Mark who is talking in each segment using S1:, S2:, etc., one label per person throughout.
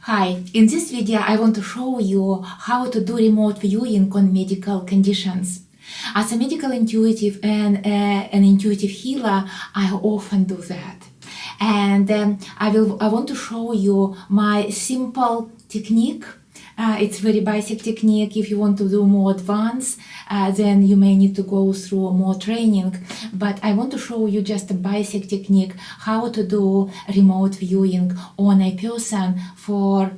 S1: Hi, in this video I want to show you how to do remote viewing on medical conditions. As a medical intuitive and an intuitive healer, I often do that. And I want to show you my simple technique. It's very basic technique. If you want to do more advanced, then you may need to go through more training. But I want to show you just a basic technique, how to do remote viewing on a person for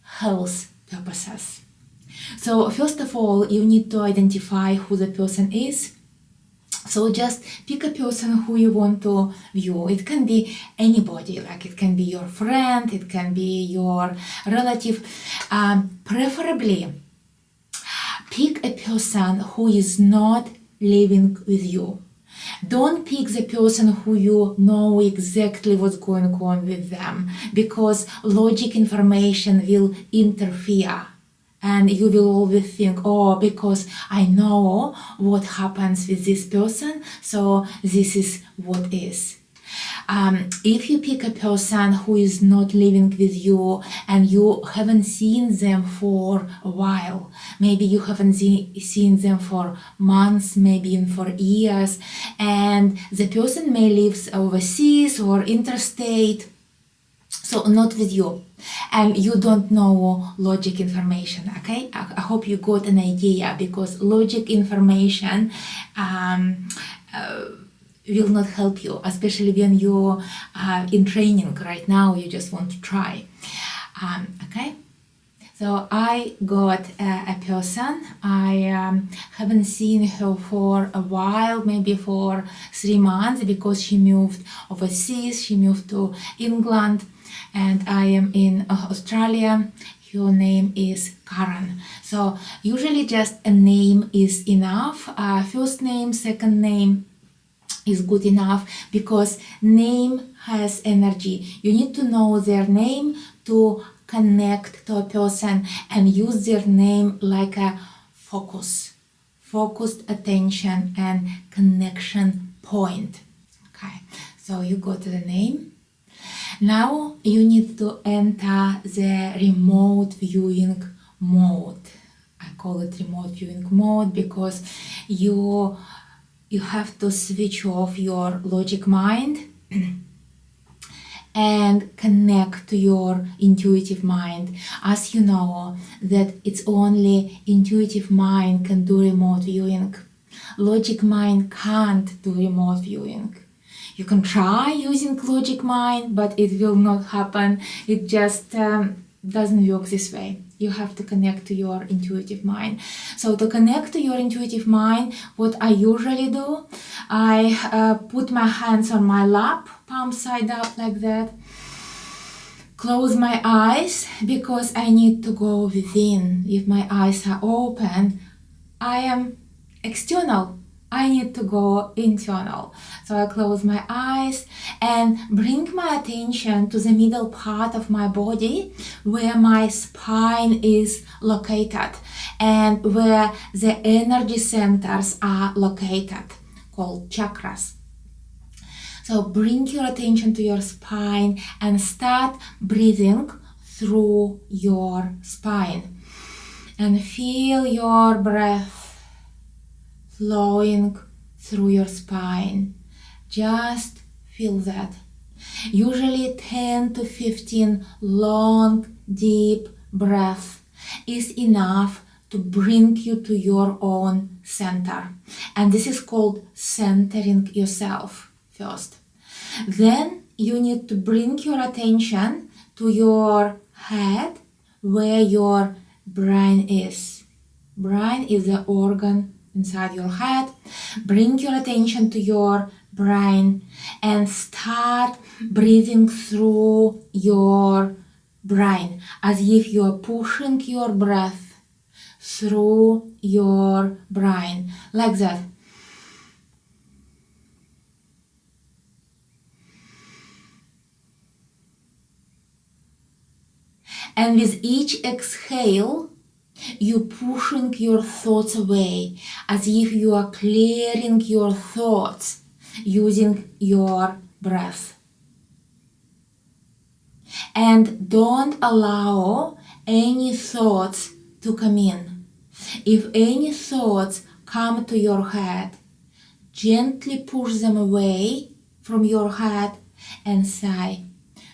S1: health purposes. So first of all, you need to identify who the person is. So just pick a person who you want to view. It can be anybody, like it can be your friend, it can be your relative. Preferably, pick a person who is not living with you. Don't pick the person who you know exactly what's going on with them, because logic information will interfere. And you will always think, oh, because I know what happens with this person, so this is what is. If you pick a person who is not living with you and you haven't seen them for a while, maybe you haven't seen them for months, maybe even for years, and the person may live overseas or interstate, so not with you, and you don't know logic information. Okay, I hope you got an idea, because logic information will not help you, especially when you're in training right now. You just want to try. Okay, so I got a person. I haven't seen her for a while, maybe for 3 months, because she moved overseas. She moved to England, and I am in Australia. Her name is Karen. So usually just a name is enough. First name, second name is good enough, because name has energy. You need to know their name to connect to a person and use their name like a focused attention and connection point. Okay, so you go to the name. Now you need to enter the remote viewing mode. I call it remote viewing mode because you have to switch off your logic mind and connect to your intuitive mind. As you know, that it's only intuitive mind can do remote viewing. Logic mind can't do remote viewing. You can try using logic mind, but it will not happen. It just doesn't work this way. You have to connect to your intuitive mind. So to connect to your intuitive mind, what I usually do, I put my hands on my lap, palm side up like that. Close my eyes, because I need to go within. If my eyes are open, I am external. I need to go internal. So I close my eyes and bring my attention to the middle part of my body, where my spine is located and where the energy centers are located, called chakras. So bring your attention to your spine and start breathing through your spine. And feel your breath flowing through your spine. Just feel that. Usually 10 to 15 long, deep breaths is enough to bring you to your own center. And this is called centering yourself first. Then you need to bring your attention to your head, where your brain is. Brain is the organ inside your head. Bring your attention to your brain and start breathing through your brain, as if you are pushing your breath through your brain, like that. And with each exhale, you pushing your thoughts away, as if you are clearing your thoughts using your breath. And don't allow any thoughts to come in. If any thoughts come to your head, gently push them away from your head and say,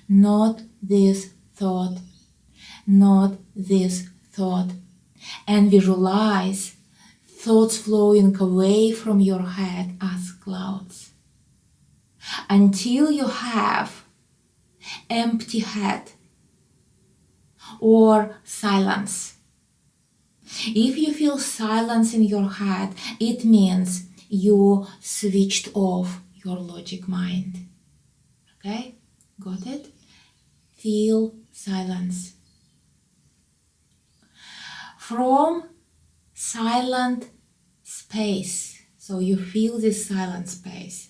S1: not this thought, not this thought. And visualize thoughts flowing away from your head as clouds until you have empty head or silence. If you feel silence in your head, it means you switched off your logic mind. Okay? Got it? Feel silence. From silent space, so you feel this silent space,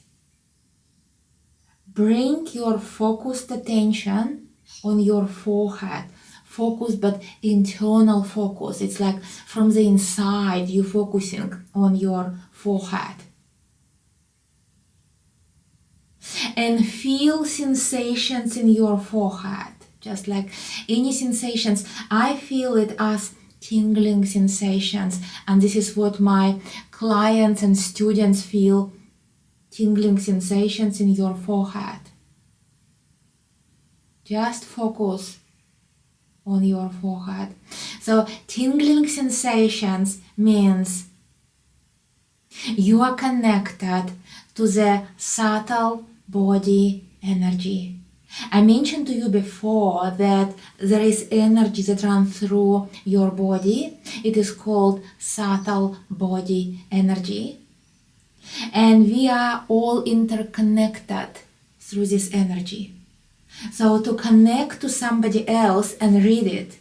S1: bring your focused attention on your forehead. Focus, but internal focus. It's like from the inside you focusing on your forehead. And feel sensations in your forehead. Just like any sensations. I feel it as tingling sensations, and this is what my clients and students feel, tingling sensations in your forehead. Just focus on your forehead. So tingling sensations means you are connected to the subtle body energy. I mentioned to you before that there is energy that runs through your body. It is called subtle body energy. And we are all interconnected through this energy. So to connect to somebody else and read it,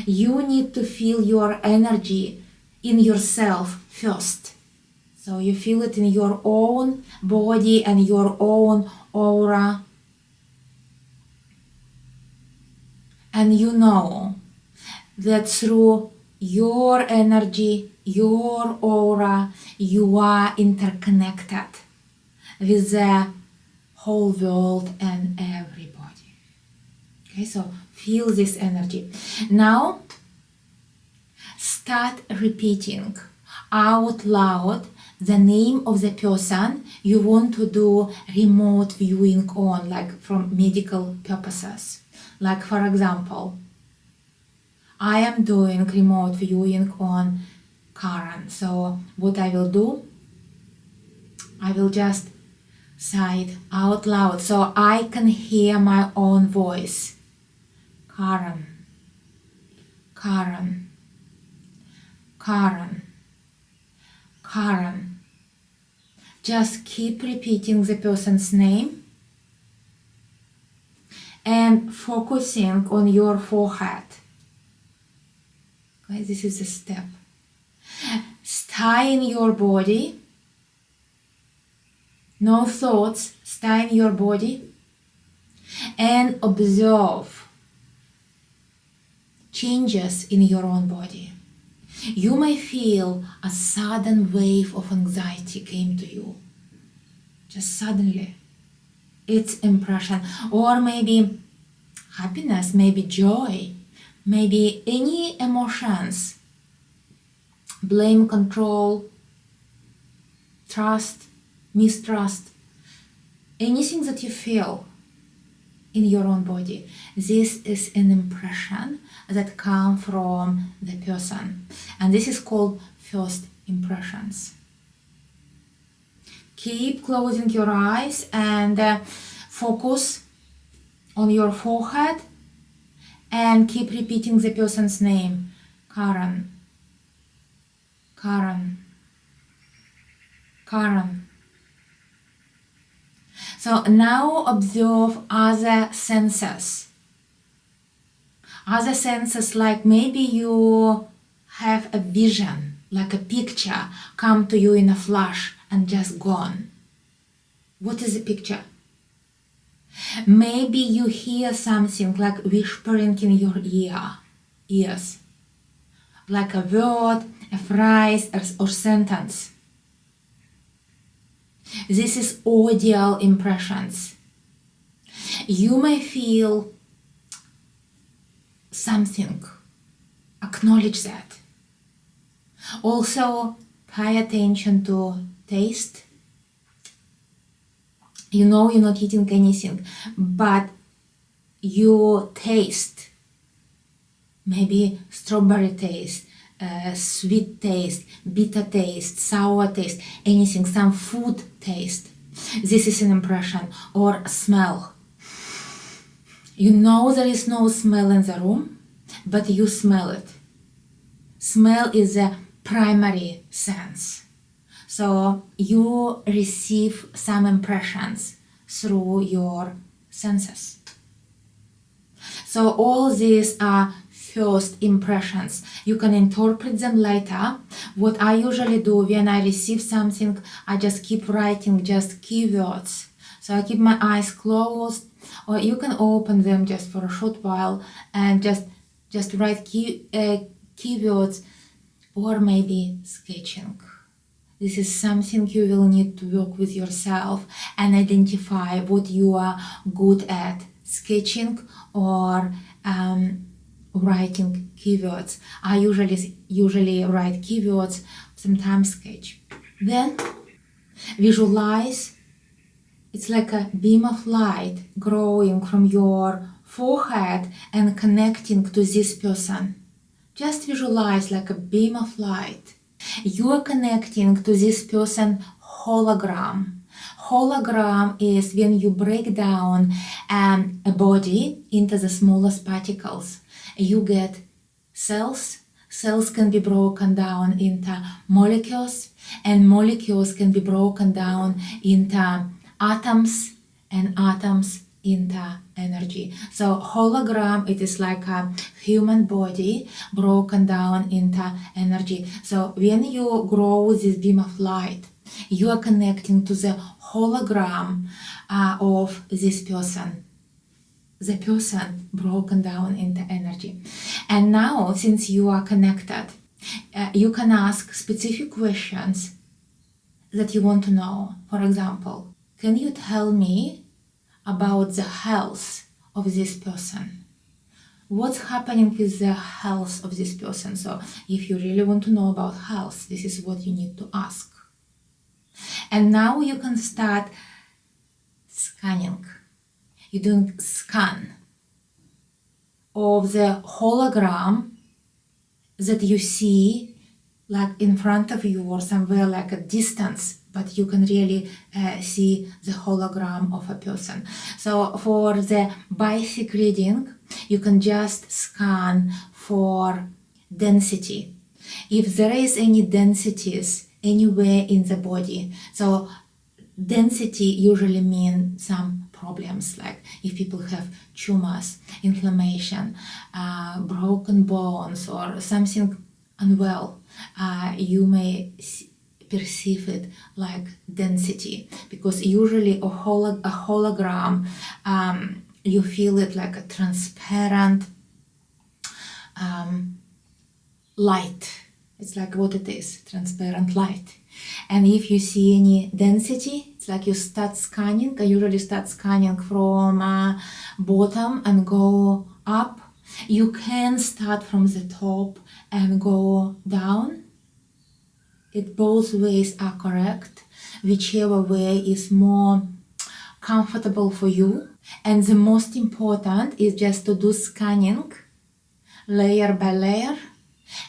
S1: you need to feel your energy in yourself first. So you feel it in your own body and your own aura. And you know that through your energy, your aura, you are interconnected with the whole world and everybody. Okay, so feel this energy. Now, start repeating out loud the name of the person you want to do remote viewing on, like from medical purposes. Like for example, I am doing remote viewing on Karen. So what I will do, I will just say it out loud so I can hear my own voice. Karen, Karen, Karen, Karen. Just keep repeating the person's name and focusing on your forehead. Okay, this is a step. Stay in your body. No thoughts, stay in your body and observe changes in your own body. You may feel a sudden wave of anxiety came to you. Just suddenly. It's impression. Or maybe happiness, maybe joy, maybe any emotions. Blame, control, trust, mistrust. Anything that you feel in your own body. This is an impression that comes from the person. And this is called first impressions. Keep closing your eyes and focus on your forehead and keep repeating the person's name. Karen, Karen, Karen. So now observe other senses. Other senses, like maybe you have a vision, like a picture come to you in a flash and just gone. What is the picture? Maybe you hear something like whispering in your ears, like a word, a phrase, or sentence. This is audio impressions. You may feel something. Acknowledge that. Also, pay attention to taste. You know you're not eating anything, but you taste maybe strawberry taste, sweet taste, bitter taste, sour taste, anything, some food taste. This is an impression. Or smell. You know there is no smell in the room, but you smell it. Smell is a primary sense. So you receive some impressions through your senses. So all these are first impressions. You can interpret them later. What I usually do when I receive something, I just keep writing just keywords. So I keep my eyes closed, or you can open them just for a short while and just write keywords, or maybe sketching. This is something you will need to work with yourself and identify what you are good at, sketching or writing keywords. I usually write keywords, sometimes sketch. Then visualize. It's like a beam of light growing from your forehead and connecting to this person. Just visualize like a beam of light. You are connecting to this person hologram. Hologram is when you break down a body into the smallest particles. You get cells. Cells can be broken down into molecules, and molecules can be broken down into atoms, and atoms into energy. So hologram, it is like a human body broken down into energy. So when you grow this beam of light, you are connecting to the hologram of this person, the person broken down into energy. And now, since you are connected, you can ask specific questions that you want to know. For example, can you tell me about the health of this person? What's happening with the health of this person? So if you really want to know about health, this is what you need to ask. And now you can start scanning. You're doing scan of the hologram that you see like in front of you or somewhere like a distance, but you can really see the hologram of a person. So for the basic reading, you can just scan for density. If there is any densities anywhere in the body, so density usually means some problems, like if people have tumors, inflammation, broken bones, or something unwell, you may perceive it like density, because usually a hologram, you feel it like a transparent light. It's like what it is, transparent light. And if you see any density, it's like you start scanning. I usually start scanning from bottom and go up. You can start from the top and go down. Both ways are correct, whichever way is more comfortable for you. And the most important is just to do scanning layer by layer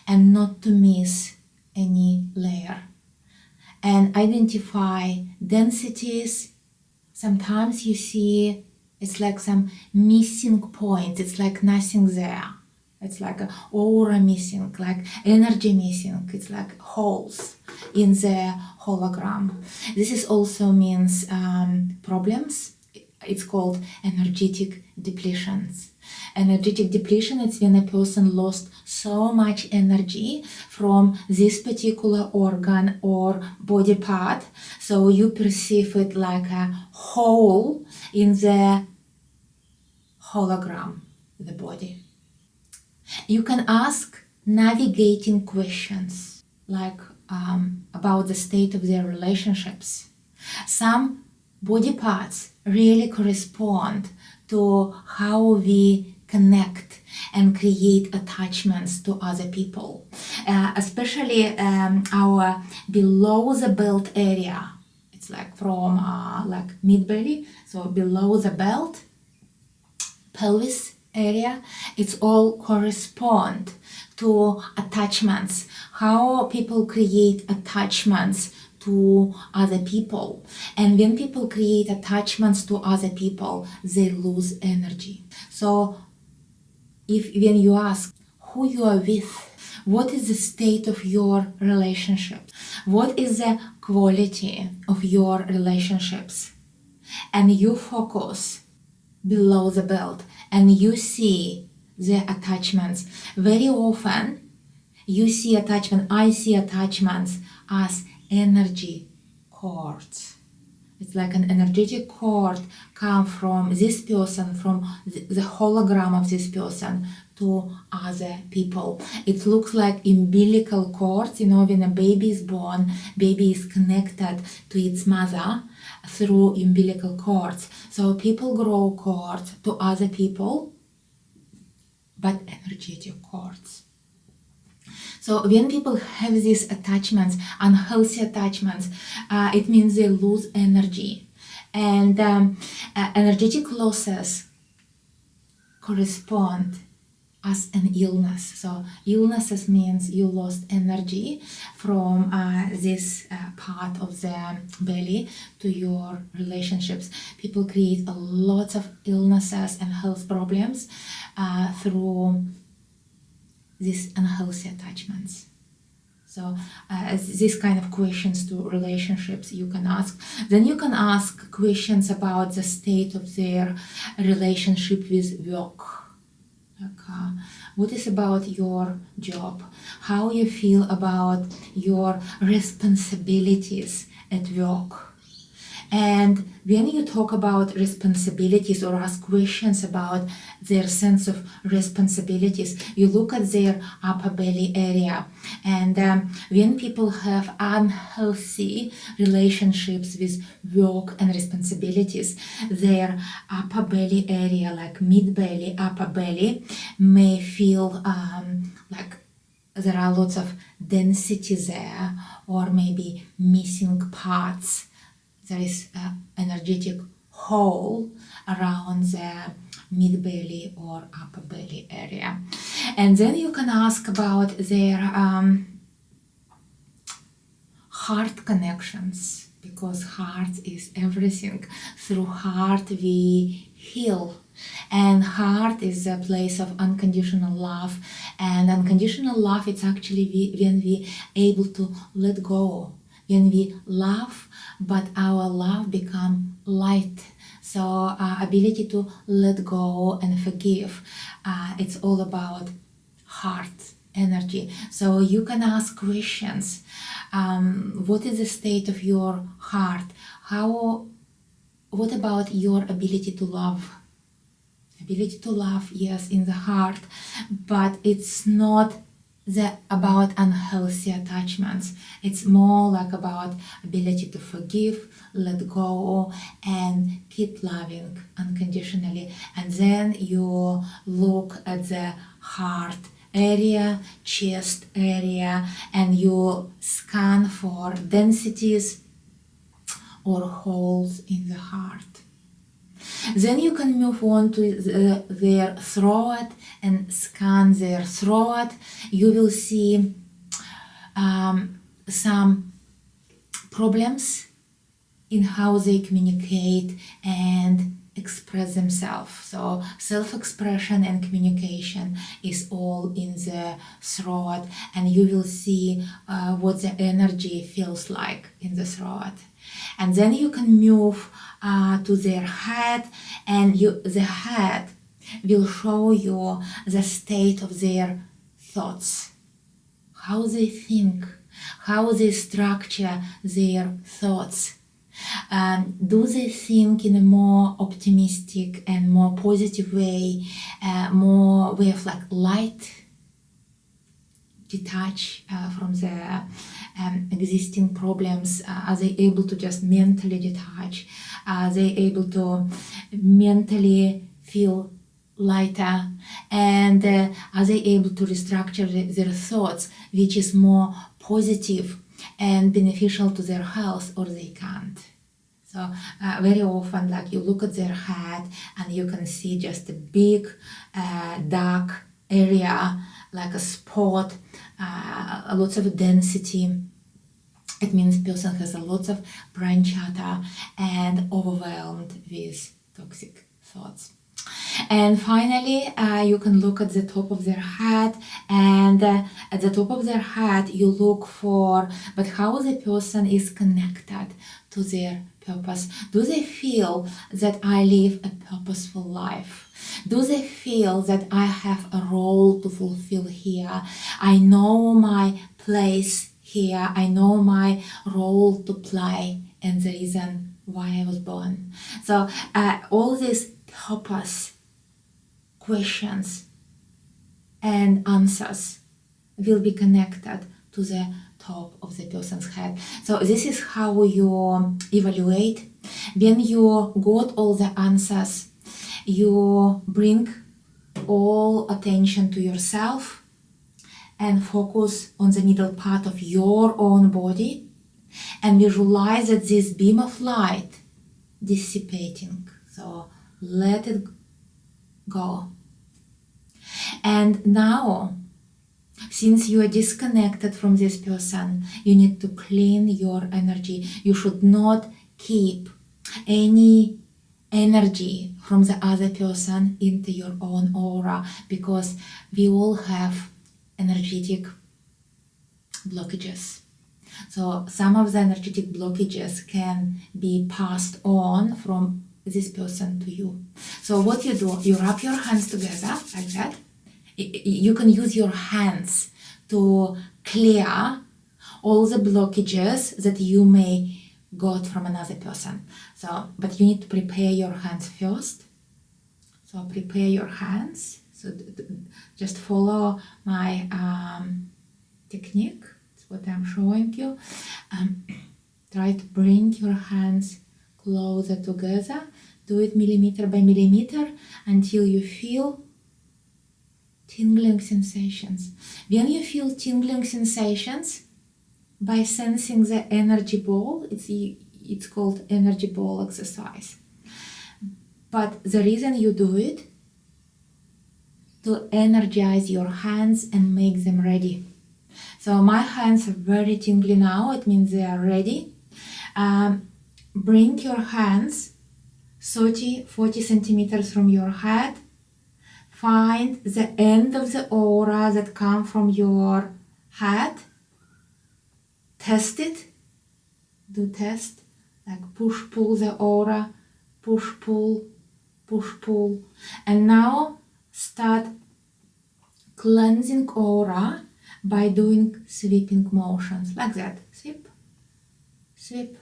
S1: and not to miss any layer. And identify densities. Sometimes you see it's like some missing points. It's like nothing there. It's like an aura missing, like energy missing. It's like holes in the hologram. This is also means problems. It's called energetic depletions. Energetic depletion is when a person lost so much energy from this particular organ or body part, so you perceive it like a hole in the hologram, the body. You can ask navigating questions, like about the state of their relationships. Some body parts really correspond to how we connect and create attachments to other people, especially our below the belt area. It's like from like mid belly, so below the belt, pelvis area. It's all correspond to attachments, how people create attachments to other people. And when people create attachments to other people, they lose energy. So when you ask who you are with, what is the state of your relationships, what is the quality of your relationships, and you focus below the belt and you see the attachments, very often you see attachment, I see attachments as energy cords. It's like an energetic cord come from this person, from the hologram of this person to other people. It looks like umbilical cords. You know, when a baby is born, baby is connected to its mother through umbilical cords. So people grow cords to other people, but energetic cords. So when people have these attachments, unhealthy attachments, it means they lose energy. And energetic losses correspond as an illness. So illnesses means you lost energy from this part of the belly to your relationships. People create a lot of illnesses and health problems through these unhealthy attachments. So these kind of questions to relationships you can ask. Then you can ask questions about the state of their relationship with work. Like, what is about your job? How you feel about your responsibilities at work? And when you talk about responsibilities or ask questions about their sense of responsibilities, you look at their upper belly area. And when people have unhealthy relationships with work and responsibilities, their upper belly area, like mid belly, upper belly, may feel like there are lots of density there, or maybe missing parts. There is an energetic hole around the mid belly or upper belly area. And then you can ask about their heart connections, because heart is everything. Through heart we heal, and heart is a place of unconditional love. And unconditional love, it's actually when we able to let go, when we love, but our love become light. So our ability to let go and forgive, it's all about heart energy. So you can ask questions. What is the state of your heart? What about your ability to love? Ability to love, yes, in the heart, but it's not about unhealthy attachments. It's more like about ability to forgive, let go, and keep loving unconditionally. And then you look at the heart area, chest area, and you scan for densities or holes in the heart. Then you can move on to their throat and scan their throat. You will see some problems in how they communicate and express themselves. So self-expression and communication is all in the throat, and you will see what the energy feels like in the throat. And then you can move to their head, and the head will show you the state of their thoughts, how they think, how they structure their thoughts. Do they think in a more optimistic and more positive way, more way of like light, detach from the existing problems? Are they able to just mentally detach? Are they able to mentally feel lighter, and are they able to restructure their thoughts, which is more positive and beneficial to their health, or they can't. So very often, like, you look at their head and you can see just a big dark area, like a spot, lots of density. It means person has a lot of brain chatter and overwhelmed with toxic thoughts. And finally, you can look at the top of their head, and at the top of their head you look for, but how the person is connected to their purpose. Do they feel that I live a purposeful life? Do they feel that I have a role to fulfill here? I know my place here. I know my role to play and the reason why I was born. So all these purpose questions and answers will be connected to the top of the person's head. So this is how you evaluate. When you got all the answers, you bring all attention to yourself and focus on the middle part of your own body and visualize that this beam of light dissipating. So let it go. And now, since you are disconnected from this person, you need to clean your energy. You should not keep any energy from the other person into your own aura, because we all have energetic blockages. So some of the energetic blockages can be passed on from this person to you. So what you do, you rub your hands together like that. You can use your hands to clear all the blockages that you may got from another person. So, but you need to prepare your hands first. So prepare your hands. So just follow my technique. That's what I'm showing you. Try to bring your hands closer together. Do it millimeter by millimeter until you feel tingling sensations. When you feel tingling sensations, by sensing the energy ball, it's called energy ball exercise. But the reason you do it, to energize your hands and make them ready. So my hands are very tingly now, it means they are ready. Bring your hands 30-40 centimeters from your head. Find the end of the aura that comes from your head. Test it. Do test. Like push, pull the aura. Push, pull, push, pull. And now start cleansing aura by doing sweeping motions. Like that. Sweep, sweep,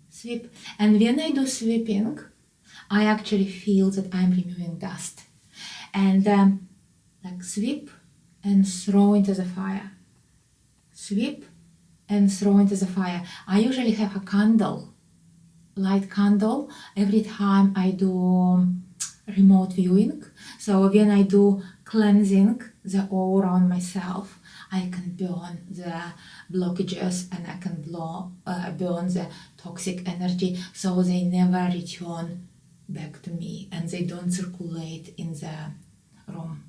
S1: sweep. And when I do sweeping, I actually feel that I'm removing dust. And like sweep and throw into the fire. Sweep and throw into the fire. I usually have a candle, light candle, every time I do remote viewing. So when I do cleansing the aura on myself, I can burn the blockages and I can burn the toxic energy so they never return back to me and they don't circulate in the room.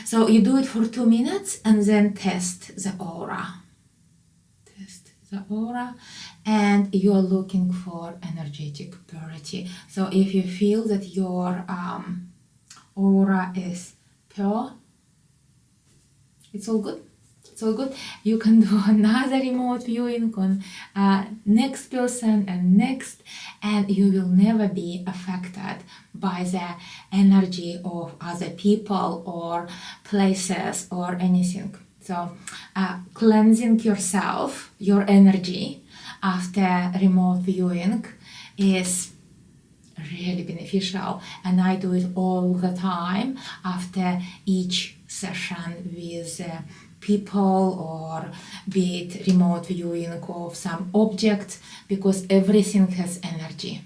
S1: So you do it for 2 minutes and then test the aura. Test the aura and you are looking for energetic purity. So if you feel that your aura is pure, it's all good. It's all good. You can do another remote viewing on next person and next, and you will never be affected by the energy of other people or places or anything. So cleansing yourself, your energy after remote viewing is really beneficial, and I do it all the time after each session with people, or be it remote viewing of some object, because everything has energy.